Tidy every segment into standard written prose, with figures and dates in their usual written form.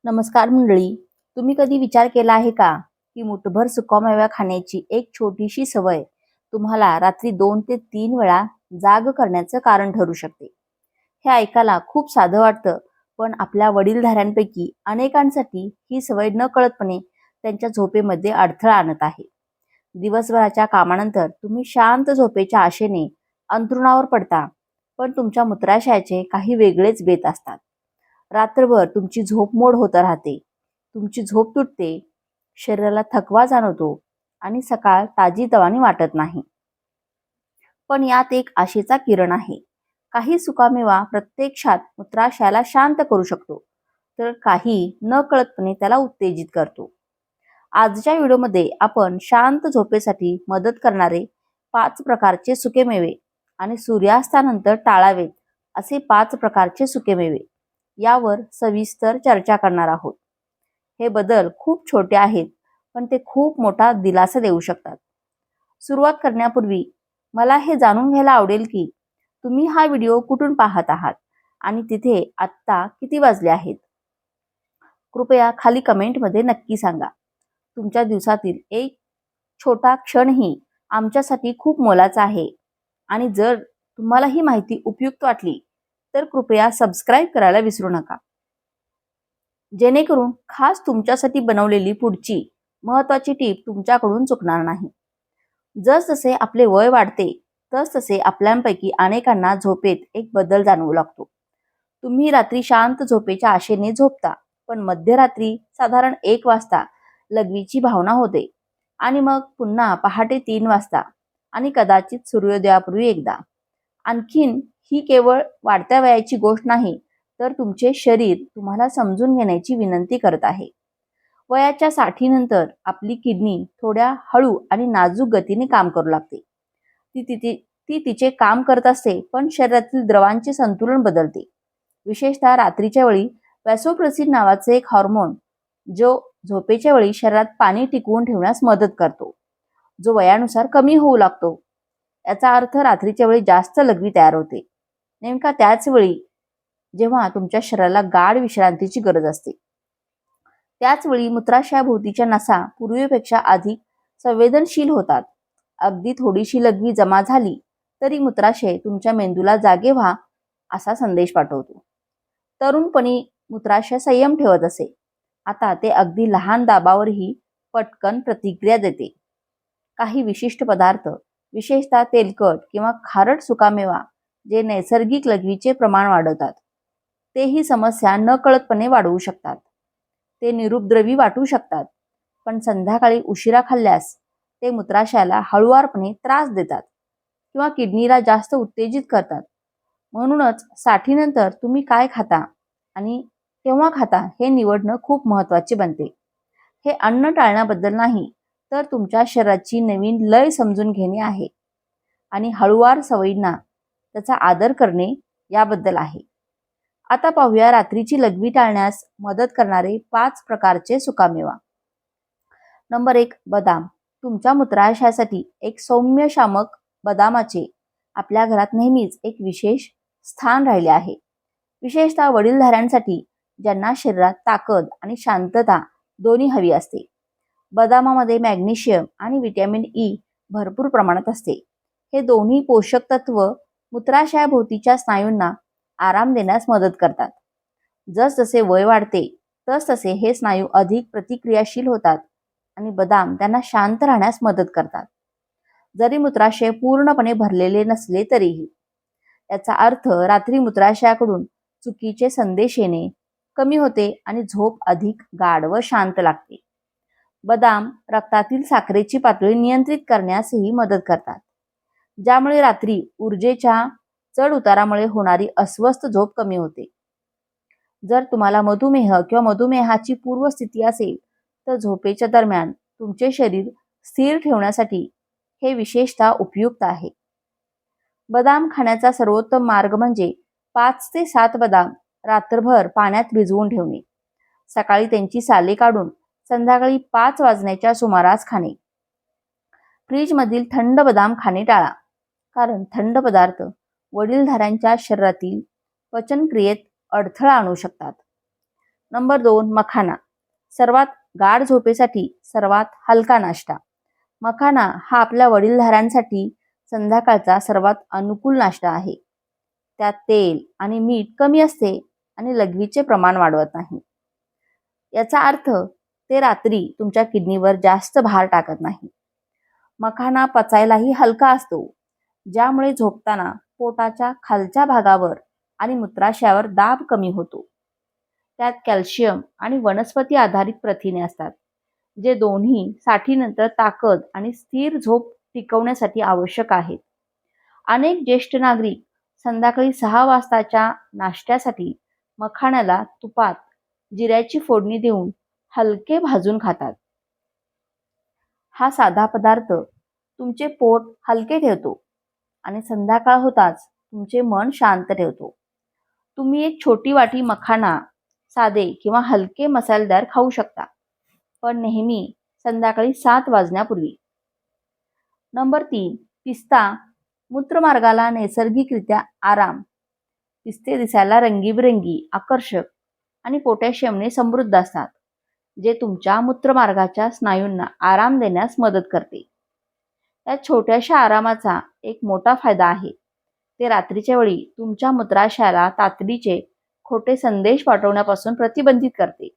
नमस्कार मंडळी. तुम्ही कधी विचार केला आहे का की मुठभर सुकामेवा खाण्याची एक छोटीशी सवय तुम्हाला रात्री 2 ते 3 वेळा जाग करण्याचं कारण ठरू शकते. हे ऐकायला खूप साधं वाटतं, पण आपल्या वडीलधाऱ्यांपैकी अनेकांसाठी ही सवय नकळतपणे त्यांच्या झोपेमध्ये अडथळा आणत आहे. दिवसभराच्या कामानंतर तुम्ही शांत झोपेच्या आशेने अंथरुणावर पडता, पण तुमच्या मूत्राशयाचे काही वेगळेच बेत असतात. रात्रभर तुमची झोप मोड होत राहते, तुमची झोप तुटते, शरीराला थकवा जाणवतो आणि सकाळ ताजीतवानी वाटत नाही. पण यात एक आशेचा किरण आहे. काही सुकामेवा प्रत्यक्षात मूत्राशयाला शांत करू शकतो, तर काही नकळतपणे त्याला उत्तेजित करतो. आजच्या व्हिडिओमध्ये आपण शांत झोपेसाठी मदत करणारे 5 प्रकारचे सुकेमेवे आणि सूर्यास्तानंतर टाळावेत असे 5 प्रकारचे सुकेमेवे यावर सविस्तर चर्चा करणार आहोत. हे बदल खूप छोटे आहेत, पण ते खूप मोठा दिलासा देऊ शकतात. सुरुवात करण्यापूर्वी मला हे जाणून घ्यायला आवडेल की तुम्ही हा व्हिडिओ कुठून पाहत आहात आणि तिथे आत्ता किती वाजले आहेत. कृपया खाली कमेंटमध्ये नक्की सांगा. तुमच्या दिवसातील एक छोटा क्षणही आमच्यासाठी खूप मोलाचा आहे. आणि जर तुम्हाला ही माहिती उपयुक्त वाटली तर कृपया सबस्क्राईब करायला विसरू नका, जेणेकरून खास तुमच्यासाठी बनवलेली पुढची महत्त्वाची टीप तुमच्याकडून चुकणार नाही. जसजसे आपले वय वाढते तसतसे आपल्यापैकी अनेकांना झोपेत एक बदल जाणवू लागतो. तुम्ही रात्री शांत झोपेच्या आशेने झोपता, पण मध्यरात्री साधारण 1 वाजता लघवीची भावना होते आणि मग पुन्हा पहाटे 3 वाजता आणि कदाचित सूर्योदयापूर्वी एकदा. आणखीन ही केवळ वाढत्या वयाची गोष्ट नाही, तर तुमचे शरीर तुम्हाला समजून घेण्याची विनंती करत आहे. वयाच्या 60 नंतर आपली किडनी थोड्या हळू आणि नाजूक गतीने काम करू लागते. ती तिचे काम करत असते, पण शरीरातील द्रवांचे संतुलन बदलते. विशेषतः रात्रीच्या वेळी वॅसोप्रेसिन नावाचे एक हार्मोन जो झोपेच्या वेळी शरीरात पाणी टिकवून ठेवण्यास मदत करतो, जो वयानुसार कमी होऊ लागतो. याचा अर्थ रात्रीच्या वेळी जास्त लघवी तयार होते, नेमका त्याच वेळी जेव्हा तुमच्या शरीराला गाढ विश्रांतीची गरज असते. त्याच वेळी मूत्राशयाभोवतीच्या नसा पूर्वीपेक्षा अधिक संवेदनशील होतात. अगदी थोडीशी लघवी जमा झाली तरी मूत्राशय तुमच्या मेंदूला जागे व्हा असा संदेश पाठवतो. तरुणपणी मूत्राशय संयम ठेवत असे, आता ते अगदी लहान दाबावरही पटकन प्रतिक्रिया देते. काही विशिष्ट पदार्थ, विशेषतः तेलकट किंवा खारट सुकामेवा जे नैसर्गिक लघवीचे प्रमाण वाढवतात, ते ही समस्या नकळतपणे वाढवू शकतात. ते निरुपद्रवी वाटू शकतात, पण संध्याकाळी उशिरा खाल्ल्यास ते मूत्राशयाला हळुवारपणे त्रास देतात किंवा किडनीला जास्त उत्तेजित करतात. म्हणूनच 60 नंतर तुम्ही काय खाता आणि केव्हा खाता हे निवडणं खूप महत्त्वाचे बनते. हे अन्न टाळण्याबद्दल नाही, तर तुमच्या शरीराची नवीन लय समजून घेणे आहे आणि हळुवार सवयींना त्याचा आदर करणे याबद्दल आहे. आता पाहूया रात्रीची लघवी टाळण्यास मदत करणारे 5 प्रकारचे सुकामेवा. नंबर 1, बदाम. तुमच्या मूत्राशयासाठी एक सौम्य शामक बदामाचे आपल्या घरात नेहमीच एक विशेष स्थान राहिले आहे. विशेषतः वडीलधाऱ्यांसाठी ज्यांना शरीरात ताकद आणि शांतता दोन्ही हवी असते. बदामामध्ये मॅग्नेशियम आणि व्हिटॅमिन ई भरपूर प्रमाणात असते. हे दोन्ही पोषक तत्व मूत्राशयाभोवतीच्या स्नायूंना आराम देण्यास मदत करतात. जसजसे वय वाढते तसतसे हे स्नायू अधिक प्रतिक्रियाशील होतात आणि बदाम त्यांना शांत राहण्यास मदत करतात, जरी मूत्राशय पूर्णपणे भरलेले नसले तरीही. याचा अर्थ रात्री मूत्राशयाकडून चुकीचे संदेश येणे कमी होते आणि झोप अधिक गाढ व शांत लागते. बदाम रक्तातील साखरेची पातळी नियंत्रित करण्यासही मदत करतात, ज्यामुळे रात्री ऊर्जेच्या चढ उतारामुळे होणारी अस्वस्थ झोप कमी होते. जर तुम्हाला मधुमेह किंवा मधुमेहाची पूर्वस्थिती असेल तर झोपेच्या दरम्यान तुमचे शरीर स्थिर ठेवण्यासाठी हे विशेषतः उपयुक्त आहे. बदाम खाण्याचा सर्वोत्तम मार्ग म्हणजे 5 ते 7 बदाम रात्रभर पाण्यात भिजवून ठेवणे. सकाळी त्यांची साले काढून संध्याकाळी 5 वाजण्याच्या सुमारास खाणे. फ्रीजमधील थंड बदाम खाणे टाळा, कारण थंड पदार्थ वडीलधाऱ्यांच्या शरीरातील पचनक्रियेत अडथळा आणू शकतात. नंबर 2, मखाना. सर्वात गाढ झोपेसाठी सर्वात हलका नाश्ता. मखाना हा आपल्या वडीलधाऱ्यांसाठी संध्याकाळचा सर्वात अनुकूल नाश्ता आहे. त्यात तेल आणि मीठ कमी असते आणि लघवीचे प्रमाण वाढवत नाही. याचा अर्थ ते रात्री तुमच्या किडनीवर जास्त भार टाकत नाही. मखाना पचायलाही हलका असतो, ज्यामुळे झोपताना पोटाच्या खालच्या भागावर आणि मूत्राशयावर दाब कमी होतो. त्यात कॅल्शियम आणि वनस्पती आधारित प्रथिने असतात, जे दोन्ही साठीनंतर ताकद आणि स्थिर झोप टिकवण्यासाठी आवश्यक आहेत. अनेक ज्येष्ठ नागरिक संध्याकाळी 6 वाजताच्या नाश्त्यासाठी मखाण्याला तुपात जिऱ्याची फोडणी देऊन हलके भाजून खातात. हा साधा पदार्थ तुमचे पोट हलके ठेवतो आणि संध्याकाळ होताच तुमचे मन शांत ठेवतो. तुम्ही एक छोटी वाटी मखाना साधे किंवा हलके मसालेदार खाऊ शकता, पण नेहमी संध्याकाळी 7 वाजण्यापूर्वी. नंबर 3, पिस्ता. मूत्रमार्गाला नैसर्गिकरित्या आराम. पिस्ते दिसायला रंगीबेरंगी, आकर्षक आणि पोटॅशियमने समृद्ध असतात, जे तुमच्या मूत्रमार्गाच्या स्नायूंना आराम देण्यास मदत करते. या छोट्याशा आरामाचा एक मोठा फायदा आहे. ते रात्रीच्या वेळी तुमच्या मूत्राशयाला तातडीचे खोटे संदेश पाठवण्यापासून प्रतिबंधित करते.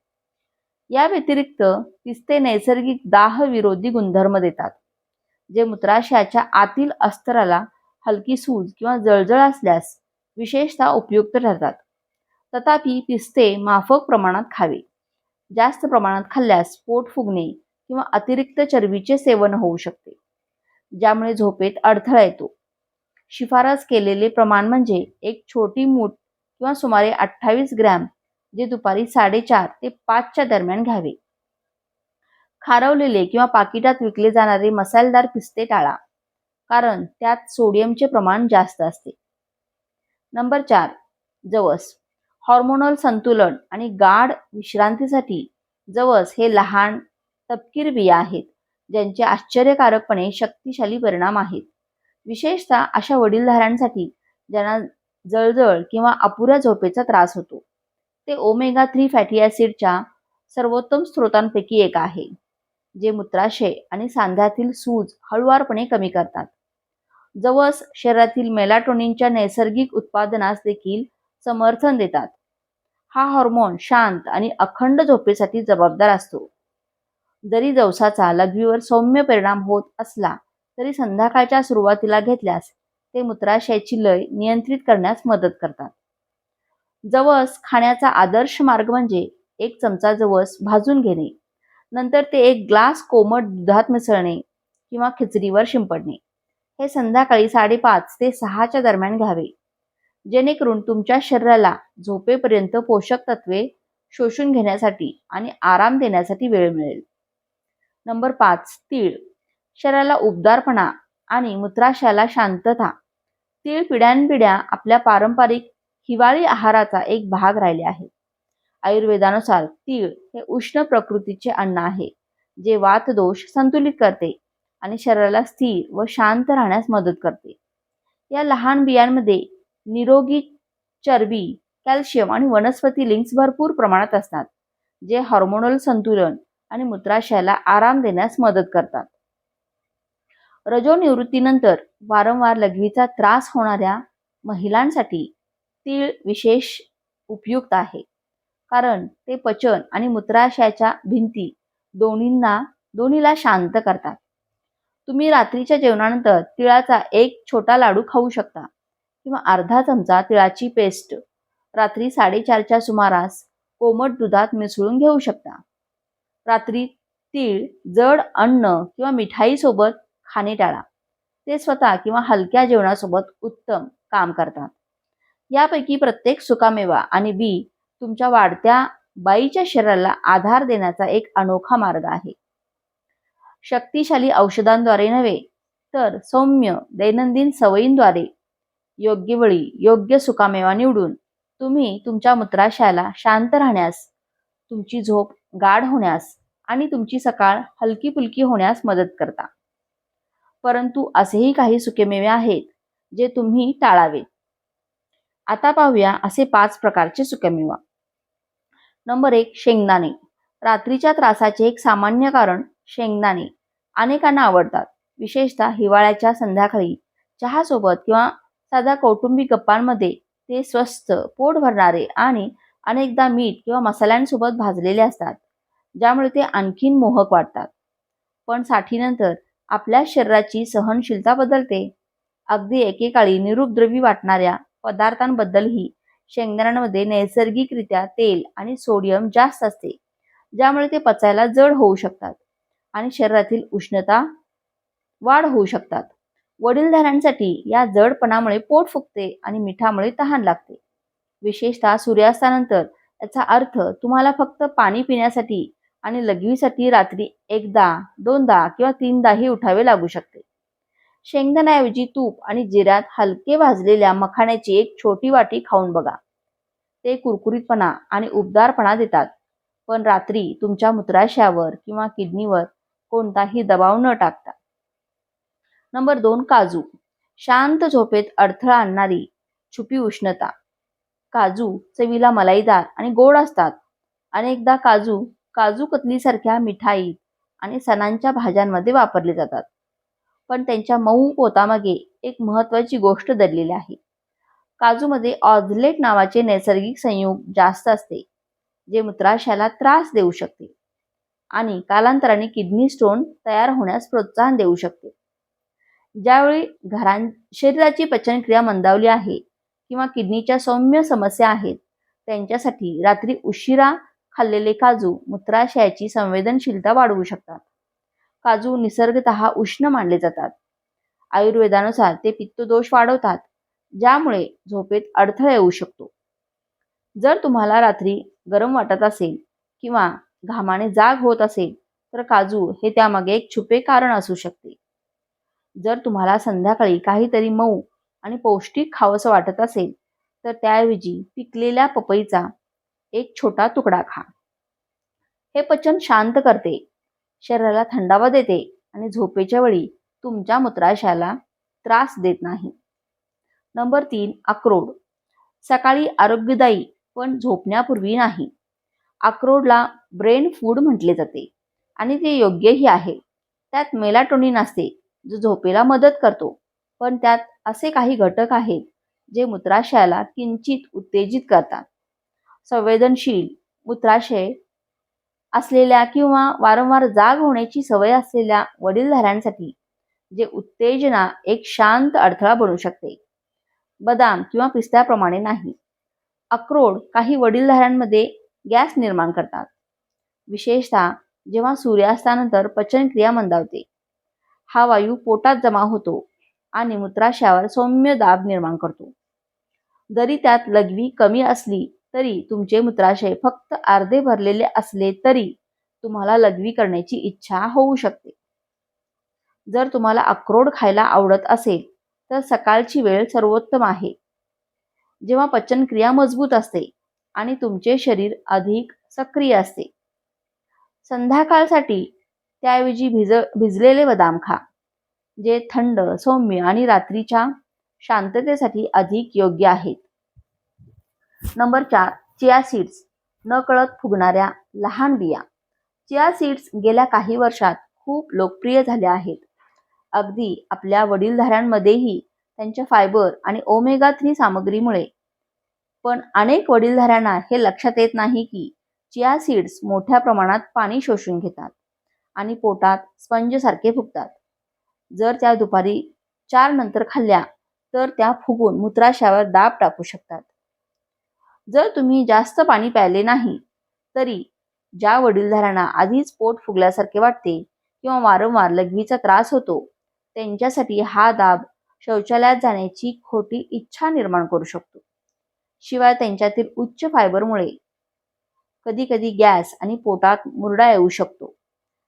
या व्यतिरिक्त पिस्ते नैसर्गिक दाह विरोधी गुणधर्म देतात, जे मूत्राशयाच्या आतील अस्तराला हलकी सूज किंवा जळजळ असल्यास विशेषतः उपयुक्त ठरतात. तथापि पिस्ते माफक प्रमाणात खावे. जास्त प्रमाणात खाल्ल्यास पोट फुगणे किंवा अतिरिक्त चरबीचे सेवन होऊ शकते, ज्यामुळे झोपेत अडथळा येतो. शिफारस केलेले प्रमाण म्हणजे एक छोटी मूठ किंवा सुमारे 28 ग्रॅम, जे दुपारी 4:30 ते 5च्या दरम्यान घ्यावे. खारवलेले किंवा पाकिटात विकले जाणारे मसालेदार पिस्ते टाळा, कारण त्यात सोडियमचे प्रमाण जास्त असते. नंबर 4, जवस. हॉर्मोनल संतुलन आणि गाढ विश्रांतीसाठी जवस हे लहान तपकीर बिया आहेत, ज्यांचे आश्चर्यकारकपणे शक्तिशाली परिणाम आहेत, विशेषतः अशा वडीलधाऱ्यांसाठी ज्यांना जळजळ किंवा अपुऱ्या झोपेचा त्रास होतो. ते ओमेगा 3 फॅटी ॲसिडच्या सर्वोत्तम स्रोतांपैकी एक आहे, जे मूत्राशय आणि सांध्यातील सूज हळुवारपणे कमी करतात. जवस शरीरातील मेलाटोनिनच्या नैसर्गिक उत्पादनास देखील समर्थन देतात. हा हार्मोन शांत आणि अखंड झोपेसाठी जबाबदार असतो. जरी जवसाचा लघवीवर सौम्य परिणाम होत असला तरी संध्याकाळच्या सुरुवातीला घेतल्यास ते मूत्राशयाची लय नियंत्रित करण्यास मदत करतात. जवस खाण्याचा आदर्श मार्ग म्हणजे 1 चमचा जवस भाजून घेणे, नंतर ते 1 ग्लास कोमट दुधात मिसळणे किंवा खिचडीवर शिंपडणे. हे संध्याकाळी 5:30 ते 6च्या दरम्यान घ्यावे, जेणेकरून तुमच्या शरीराला झोपेपर्यंत पोषक तत्वे शोषून घेण्यासाठी आणि आराम देण्यासाठी वेळ मिळेल. नंबर 5, तीळ. शरीराला उबदारपणा आणि मूत्राशयाला शांतता. तीळ पिढ्यानपिढ्या आपल्या पारंपरिक हिवाळी आहाराचा एक भाग राहिले आहे. आयुर्वेदानुसार तीळ हे उष्ण प्रकृतीचे अन्न आहे, जे वातदोष संतुलित करते आणि शरीराला स्थिर व शांत राहण्यास मदत करते. या लहान बियांमध्ये निरोगी चरबी, कॅल्शियम आणि वनस्पती लिंक्स भरपूर प्रमाणात असतात, जे हार्मोनल संतुलन आणि मूत्राशयाला आराम देण्यास मदत करतात. रजोनिवृत्तीनंतर वारंवार लघवीचा त्रास होणाऱ्या महिलांसाठी तीळ विशेष उपयुक्त आहे, कारण ते पचन आणि मूत्राशयाच्या भिंती दोन्हीला शांत करतात. तुम्ही रात्रीच्या जेवणानंतर तिळाचा एक छोटा लाडू खाऊ शकता किंवा अर्धा चमचा तिळाची पेस्ट रात्री 4:30च्या सुमारास कोमट दुधात मिसळून घेऊ शकता. रात्री तीळ जड अन्न किंवा मिठाईसोबत खाणे टाळा. ते स्वतः किंवा हलक्या जेवणासोबत उत्तम काम करतात. यापैकी प्रत्येक सुकामेवा आणि बी तुमच्या वाढत्या बाईच्या शरीराला आधार देण्याचा एक अनोखा मार्ग आहे. शक्तिशाली औषधांद्वारे नव्हे, तर सौम्य दैनंदिन सवयींद्वारे योग्य वेळी योग्य सुकामेवा निवडून तुम्ही तुमच्या मूत्राशयाला शांत राहण्यास, तुमची झोप गाढ होण्यास आणि तुमची सकाळ हलकी-फुलकी होण्यास मदत करता. परंतु असेही काही सुकेमेवे आहेत जे तुम्ही टाळावेत. आता पाहूया असे 5 प्रकारचे सुकेमेवा. नंबर 1, शेंगदाणे. रात्रीच्या त्रासाचे एक सामान्य कारण शेंगदाणे अनेकांना आवडतात. विशेषतः हिवाळ्याच्या संध्याकाळी चहासोबत किंवा साध्या कौटुंबिक गप्पांमध्ये ते स्वस्त, पोट भरणारे आणि अनेकदा मीठ किंवा मसाल्यांसोबत भाजलेले असतात, ज्यामुळे ते आणखीन मोहक वाटतात. पण साठीनंतर आपल्या शरीराची सहनशीलता बदलते. अगदी एकेकाळी निरुपद्रवी वाटणाऱ्या पदार्थांबद्दलही शेंगदाण्यांमध्ये नैसर्गिकरित्या तेल आणि सोडियम जास्त असते, ज्यामुळे ते पचायला जड होऊ शकतात आणि शरीरातील उष्णता वाढ होऊ शकतात. वडीलधाऱ्यांसाठी या जडपणामुळे पोट फुगते आणि मिठामुळे तहान लागते. विशेषतः सूर्यास्तानंतर याचा अर्थ तुम्हाला फक्त पाणी पिण्यासाठी आणि लघवीसाठी रात्री एकदा, दोनदा किंवा तीनदाही उठावे लागू शकते. शेंगदाण्याऐवजी तूप आणि जिऱ्यात हलके भाजलेल्या मखाण्याची एक छोटी वाटी खाऊन बघा. ते कुरकुरीतपणा आणि उबदारपणा देतात, पण रात्री तुमच्या मूत्राशयावर किंवा किडनीवर कोणताही दबाव न टाकता. नंबर 2, काजू. शांत झोपेत अडथळा आणणारी छुपी उष्णता. काजू चवीला मलाईदार आणि गोड असतात. अनेकदा काजू काजू कतलीसारख्या मिठाईत आणि सणांच्या भाज्यांमध्ये वापरले जातात. पण त्यांच्या मऊ पोतामागे एक महत्त्वाची गोष्ट दडलेली आहे. काजूमध्ये ऑक्झलेट नावाचे नैसर्गिक संयुग जास्त असते, जे मूत्राशयाला त्रास देऊ शकते आणि कालांतराने किडनी स्टोन तयार होण्यास प्रोत्साहन देऊ शकते. ज्यावेळी शरीराची पचनक्रिया मंदावली आहे किंवा किडनीच्या सौम्य समस्या आहेत, त्यांच्यासाठी रात्री उशिरा खाल्लेले काजू मूत्राशयाची संवेदनशीलता वाढवू शकतात. काजू निसर्गतः उष्ण मानले जातात. आयुर्वेदानुसार ते पित्तदोष वाढवतात, ज्यामुळे झोपेत अडथळा येऊ शकतो. जर तुम्हाला रात्री गरम वाटत असेल किंवा घामाने जाग होत असेल, तर काजू हे त्यामागे एक छुपे कारण असू शकते. जर तुम्हाला संध्याकाळी काहीतरी मऊ आणि पौष्टिक खावंसं वाटत असेल, तर त्याऐवजी पिकलेल्या पपईचा एक छोटा तुकडा खा. हे पचन शांत करते, शरीराला थंडावा देते आणि झोपेच्या वेळी तुमच्या मूत्राशयाला त्रास देत नाही. नंबर 3, अक्रोड. सकाळी आरोग्यदायी पण झोपण्यापूर्वी नाही. अक्रोडला ब्रेन फूड म्हटले जाते आणि ते योग्यही आहे. त्यात मेलाटोनिन असते, जो झोपेला मदत करतो. पण त्यात असे काही घटक आहेत जे मूत्राशयाला किंचित उत्तेजित करतात. संवेदनशील मूत्राशय असलेल्या किंवा वारंवार जाग होण्याची सवय असलेल्या वडीलधाऱ्यांसाठी जे उत्तेजना एक शांत अडथळा बनू शकते, बदाम किंवा पिस्त्याप्रमाणे नाही. अक्रोड काही वडीलधाऱ्यांमध्ये गॅस निर्माण करतात, विशेषतः जेव्हा सूर्यास्तानंतर पचनक्रिया मंदावते. हा वायू पोटात जमा होतो आणि मूत्राशयावर सौम्य दाब निर्माण करतो. जरी त्यात लघवी कमी असली तरी तुमचे मूत्राशय फक्त अर्धे भरलेले असले तरी तुम्हाला लघवी करण्याची इच्छा होऊ शकते. जर तुम्हाला अक्रोड खायला आवडत असेल तर सकाळची वेळ सर्वोत्तम आहे, जेव्हा पचनक्रिया मजबूत असते आणि तुमचे शरीर अधिक सक्रिय असते. संध्याकाळसाठी त्याऐवजी भिजलेले बदाम खा, जे थंड, सौम्य आणि रात्रीच्या शांततेसाठी अधिक योग्य आहेत. Number 4, chia seeds. नकळत फुगणाऱ्या लहान बिया. चिया सीड्स गेल्या काही वर्षात खूप लोकप्रिय झाल्या आहेत. अगदी आपल्या वडीलधाऱ्यांमध्येही त्यांच्या फायबर आणि ओमेगा 3 सामग्रीमुळे. पण अनेक वडीलधाऱ्यांना हे लक्षात येत नाही की चिया सीड्स मोठ्या प्रमाणात पाणी शोषून घेतात आणि पोटात स्पंजसारखे फुगतात. जर त्या दुपारी 4 नंतर खाल्ल्या तर त्या फुगून मूत्राशयावर दाब टाकू शकतात. जर तुम्ही जास्त पाणी प्यायले नाही तरी ज्या वडीलधाऱ्यांना आधीच पोट फुगल्यासारखे वाटते किंवा वारंवार लघवीचा त्रास होतो, त्यांच्यासाठी हा दाब शौचालयात जाण्याची खोटी इच्छा निर्माण करू शकतो. शिवाय त्यांच्यातील उच्च फायबरमुळे कधीकधी गॅस आणि पोटात मुरडा येऊ शकतो,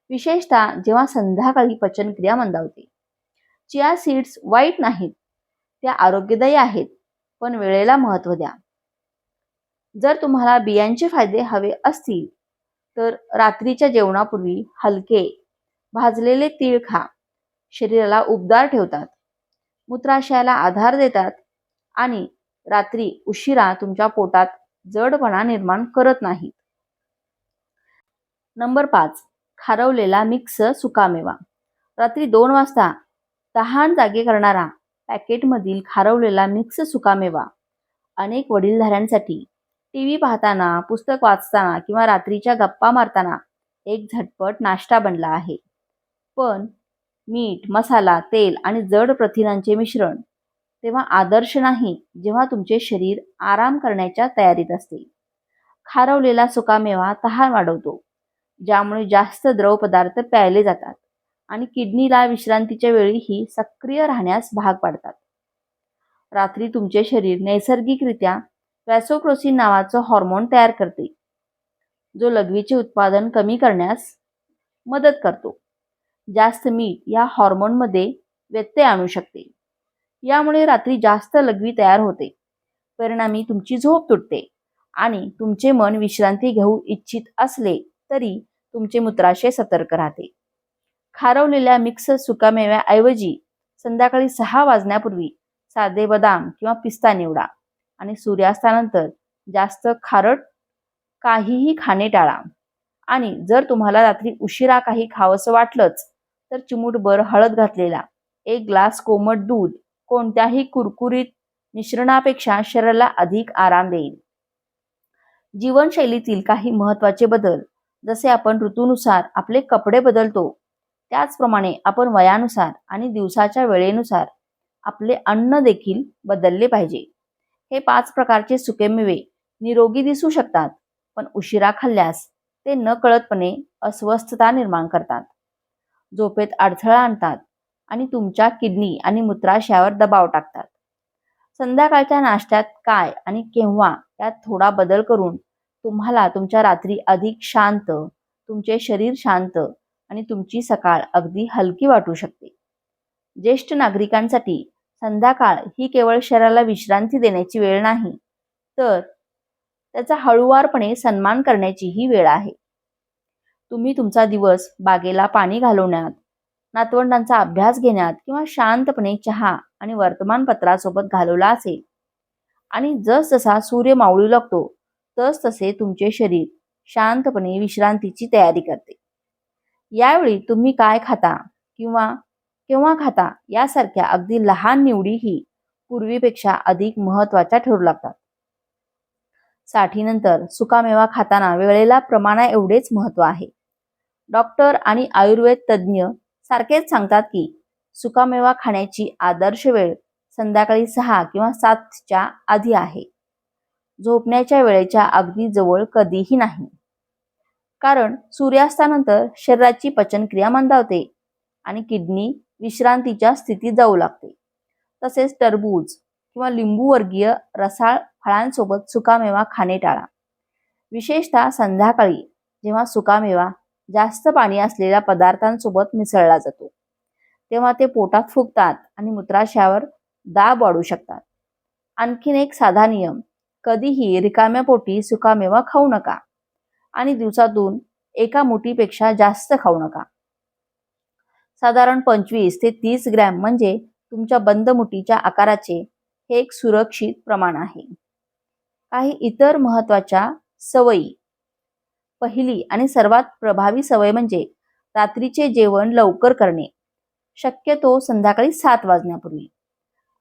विशेषतः जेव्हा संध्याकाळी पचनक्रिया मंदावते. चिया सीड्स वाईट नाहीत, त्या आरोग्यदायी आहेत, पण वेळेला महत्त्व द्या. जर तुम्हाला बियांचे फायदे हवे असतील तर रात्रीच्या जेवणापूर्वी हलके भाजलेले तीळ खा. शरीराला उबदार ठेवतात, मूत्राशयाला आधार देतात आणि रात्री उशिरा तुमच्या पोटात जडपणा निर्माण करत नाहीत. नंबर 5. खारवलेला मिक्स सुकामेवा. रात्री 2 वाजता तहान जागे करणारा पॅकेटमधील खारवलेला मिक्स सुकामेवा अनेक वडीलधाऱ्यांसाठी टीव्ही पाहताना, पुस्तक वाचताना किंवा रात्रीच्या गप्पा मारताना एक झटपट नाश्ता बनला आहे. पण मीठ, मसाला, तेल आणि जड प्रथिनांचे मिश्रण तेव्हा आदर्श नाही जेव्हा तुमचे शरीर आराम करण्याच्या तयारीत असते. खारवलेला सुकामेवा तहान वाढवतो, ज्यामुळे जास्त द्रव पदार्थ प्यायले जातात आणि किडनीला विश्रांतीच्या वेळीही सक्रिय राहण्यास भाग पाडतात. रात्री तुमचे शरीर नैसर्गिकरित्या वॅसोप्रोसिन नावाचं हॉर्मोन तयार करते, जो लघवीचे उत्पादन कमी करण्यास मदत करतो. जास्त मीठ या हॉर्मोनमध्ये व्यत्यय आणू शकते. यामुळे रात्री जास्त लघवी तयार होते. परिणामी तुमची झोप तुटते आणि तुमचे मन विश्रांती घेऊ इच्छित असले तरी तुमचे मूत्राशय सतर्क राहते. खारवलेल्या मिक्स सुकामेव्याऐवजी संध्याकाळी 6 वाजण्यापूर्वी साधे बदाम किंवा पिस्ता निवडा आणि सूर्यास्तानंतर जास्त खारट काहीही खाणे टाळा. आणि जर तुम्हाला रात्री उशिरा काही खावंसं वाटलंच तर चिमूटभर हळद घातलेला 1 ग्लास कोमट दूध कोणत्याही कुरकुरीत मिश्रणापेक्षा शरीराला अधिक आराम देईल. जीवनशैलीतील काही महत्त्वाचे बदल, जसे आपण ऋतूनुसार आपले कपडे बदलतो, त्याचप्रमाणे आपण वयानुसार आणि दिवसाच्या वेळेनुसार आपले अन्न देखील बदलले पाहिजे. हे 5 प्रकारचे सुकेमेवे निरोगी दिसू शकतात, पण उशिरा खाल्ल्यास ते नकळतपणे अस्वस्थता निर्माण करतात, झोपेत अडथळा आणतात आणि तुमच्या किडनी आणि मूत्राशयावर दबाव टाकतात. संध्याकाळच्या नाश्त्यात काय आणि केव्हा यात थोडा बदल करून तुम्हाला तुमच्या रात्री अधिक शांत, तुमचे शरीर शांत आणि तुमची सकाळ अगदी हलकी वाटू शकते. ज्येष्ठ नागरिकांसाठी संध्याकाळ ही केवळ शरीराला विश्रांती देण्याची वेळ नाही, तर त्याचा हळूवारपणे सन्मान करण्याची ही वेळ आहे. तुम्ही तुमचा दिवस बागेला पाणी घालवण्यात, नातवंडांचा अभ्यास घेण्यात किंवा शांतपणे चहा आणि वर्तमानपत्रासोबत घालवला असेल आणि जसजसा सूर्य मावळू लागतो तसतसे तुमचे शरीर शांतपणे विश्रांतीची तयारी करते. यावेळी तुम्ही काय खाता किंवा केव्हा खाता यासारख्या अगदी लहान निवडीही पूर्वीपेक्षा अधिक महत्त्वाच्या ठरू लागतात. साठीनंतर सुकामेवा खाताना वेळेला प्रमाणा एवढेच महत्त्व आहे. डॉक्टर आणि आयुर्वेद तज्ज्ञ सारखेच सांगतात की सुकामेवा खाण्याची आदर्श वेळ संध्याकाळी 6 किंवा 7च्या आधी आहे, झोपण्याच्या वेळेच्या अगदी जवळ कधीही नाही. कारण सूर्यास्तानंतर शरीराची पचनक्रिया मंदावते आणि किडनी विश्रांतीच्या स्थितीत जाऊ लागते. तसेच टरबूज किंवा लिंबूवर्गीय रसाळ फळांसोबत सुकामेवा खाणे टाळा. विशेषतः संध्याकाळी जेव्हा सुकामेवा जास्त पाणी असलेल्या पदार्थांसोबत मिसळला जातो, तेव्हा ते पोटात फुगतात आणि मूत्राशयावर दाब वाढू शकतात. आणखीन एक साधा नियम, कधीही रिकाम्या पोटी सुकामेवा खाऊ नका आणि दिवसातून एका मुठीपेक्षा जास्त खाऊ नका. साधारण 25 ते 30 ग्रॅम म्हणजे तुमच्या बंद मुठीच्या आकाराचे हे एक सुरक्षित प्रमाण आहे. काही इतर महत्त्वाच्या सवयी. पहिली आणि सर्वात प्रभावी सवय म्हणजे रात्रीचे जेवण लवकर करणे, शक्यतो संध्याकाळी 7 वाजण्यापूर्वी.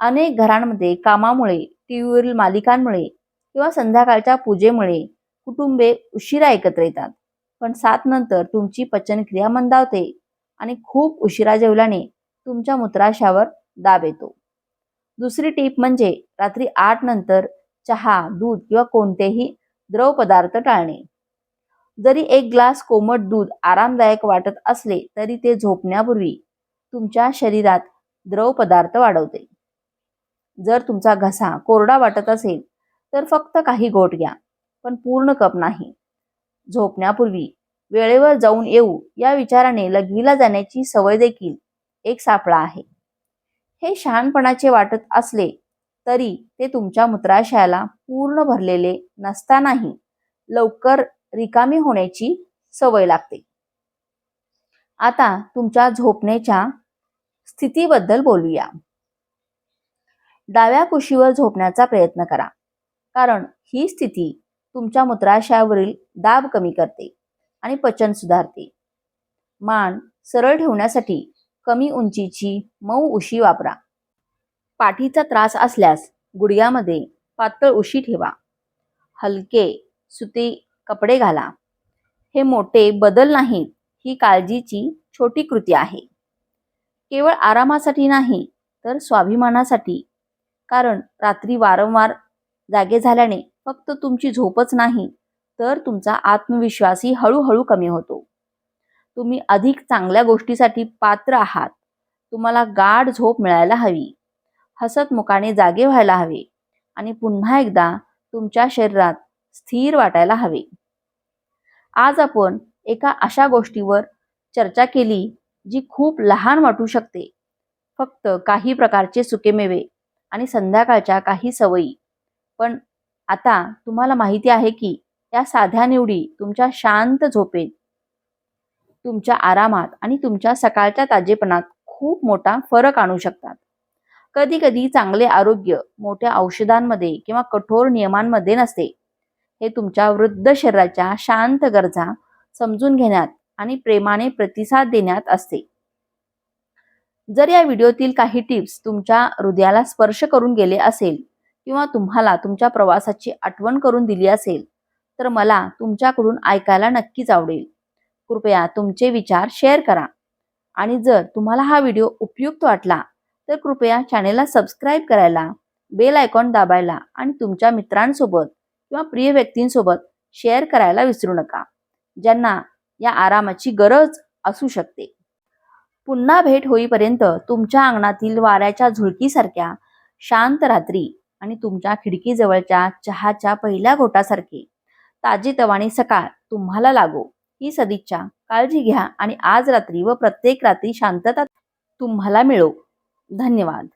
अनेक घरांमध्ये कामामुळे, टीव्हीवरील मालिकांमुळे किंवा संध्याकाळच्या पूजेमुळे कुटुंबे उशिरा एकत्र येतात. पण 7 नंतर तुमची पचनक्रिया मंदावते आणि खूप उशिरा जेवल्याने तुमच्या मूत्राशयावर दाब येतो. दुसरी टीप म्हणजे रात्री 8 नंतर चहा, दूध किंवा कोणतेही द्रव पदार्थ टाळणे. जरी 1 ग्लास कोमट दूध आरामदायक वाटत असले तरी ते झोपण्यापूर्वी तुमच्या शरीरात द्रव पदार्थ वाढवते. जर तुमचा घसा कोरडा वाटत असेल तर फक्त काही घोट घ्या, पण पूर्ण कप नाही. झोपण्यापूर्वी वेळेवर जाऊन येऊ या विचाराने लघवीला जाण्याची सवय देखील एक सापळा आहे. हे शहाणपणाचे वाटत असले तरी ते तुमच्या मूत्राशयाला पूर्ण भरलेले नसतानाही लवकर रिकामी होण्याची सवय लागते. आता तुमच्या झोपण्याच्या स्थितीबद्दल बोलूया. डाव्या कुशीवर झोपण्याचा प्रयत्न करा, कारण ही स्थिती तुमच्या मूत्राशयावरील दाब कमी करते. आणि पचन सुधारते. मान सरळ ठेवण्यासाठी कमी उंचीची मऊ उशी वापरा. पाठीचा त्रास असल्यास गुडघ्यामध्ये पातळ उशी ठेवा. हलके सुती कपडे घाला. हे मोठे बदल नाहीत, ही काळजीची छोटी कृती आहे. केवळ आरामासाठी नाही तर स्वाभिमानासाठी. कारण रात्री वारंवार जागे झाल्याने फक्त तुमची झोपच नाही तर तुमचा आत्मविश्वासही हळूहळू कमी होतो. तुम्ही अधिक चांगल्या गोष्टीसाठी पात्र आहात. तुम्हाला गाढ झोप मिळायला हवी, हसतमुखाने जागे व्हायला हवे आणि पुन्हा एकदा तुमच्या शरीरात स्थिर वाटायला हवे. आज आपण एका अशा गोष्टीवर चर्चा केली जी खूप लहान वाटू शकते. फक्त काही प्रकारचे सुकेमेवे आणि संध्याकाळच्या काही सवयी. पण आता तुम्हाला माहिती आहे की या साध्या निवडी तुमच्या शांत झोपेत, तुमच्या आरामात आणि तुमच्या सकाळच्या ताजेपणात खूप मोठा फरक आणू शकतात. कधी कधी चांगले आरोग्य मोठ्या औषधांमध्ये किंवा कठोर नियमांमध्ये नसते. हे तुमच्या वृद्ध शरीराच्या शांत गरजा समजून घेण्यात आणि प्रेमाने प्रतिसाद देण्यात असते. जर या व्हिडिओतील काही टिप्स तुमच्या हृदयाला स्पर्श करून गेले असेल किंवा तुम्हाला तुमच्या प्रवासाची आठवण करून दिली असेल तर मला तुमच्याकडून ऐकायला नक्कीच आवडेल. कृपया तुमचे विचार शेअर करा आणि जर तुम्हाला हा व्हिडिओ उपयुक्त वाटला तर कृपया चॅनेलला सबस्क्राईब करायला, बेल आयकॉन दाबायला आणि तुमच्या मित्रांसोबत किंवा प्रिय व्यक्तींसोबत शेअर करायला विसरू नका, ज्यांना या आरामाची गरज असू शकते. पुन्हा भेट होईपर्यंत तुमच्या अंगणातील वाऱ्याच्या झुळकीसारख्या शांत रात्री आणि तुमच्या खिडकीजवळच्या चहाच्या पहिल्या घोटासारखे ताजेतवाने सकाळ तुम्हाला लागो, ही सदिच्छा. काळजी घ्या आणि आज रात्री व प्रत्येक रात्री शांतता तुम्हाला मिळो. धन्यवाद.